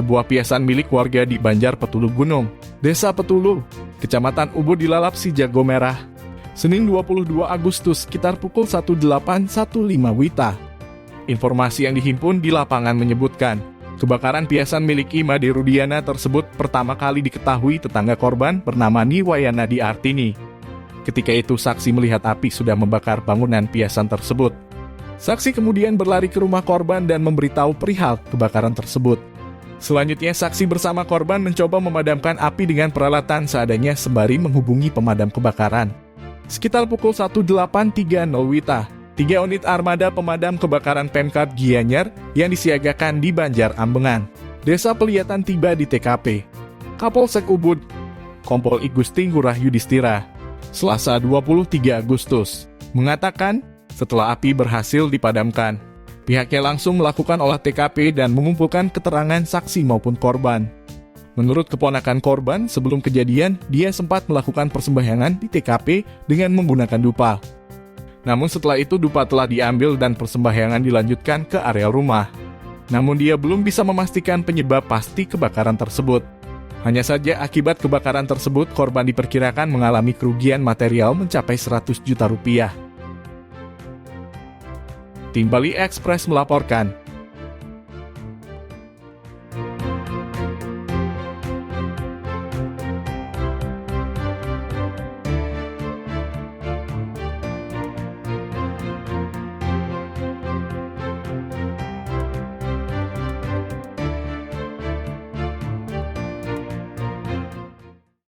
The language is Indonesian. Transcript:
sebuah piasan milik warga di Banjar Petulu Gunung, Desa Petulu, Kecamatan Ubud dilalap si jago merah. Senin 22 Agustus sekitar pukul 18.15 WITA. Informasi yang dihimpun di lapangan menyebutkan, kebakaran piasan milik Ima Derudiana tersebut pertama kali diketahui tetangga korban bernama Niwayana Diartini. Ketika itu saksi melihat api sudah membakar bangunan piasan tersebut. Saksi kemudian berlari ke rumah korban dan memberitahu perihal kebakaran tersebut. Selanjutnya saksi bersama korban mencoba memadamkan api dengan peralatan seadanya sembari menghubungi pemadam kebakaran. Sekitar pukul 18.30 WITA, 3 unit armada pemadam kebakaran Pemkab Gianyar yang disiagakan di Banjar Ambengan, Desa Peliyatan tiba di TKP. Kapolsek Ubud, Kompol Igusti Ngurah Yudhistira, Selasa 23 Agustus, mengatakan setelah api berhasil dipadamkan, pihaknya langsung melakukan olah TKP dan mengumpulkan keterangan saksi maupun korban. Menurut keponakan korban, sebelum kejadian, dia sempat melakukan persembahyangan di TKP dengan menggunakan dupa. Namun setelah itu dupa telah diambil dan persembahyangan dilanjutkan ke area rumah. Namun dia belum bisa memastikan penyebab pasti kebakaran tersebut. Hanya saja akibat kebakaran tersebut, korban diperkirakan mengalami kerugian material mencapai 100 juta rupiah. Tim Bali Express melaporkan.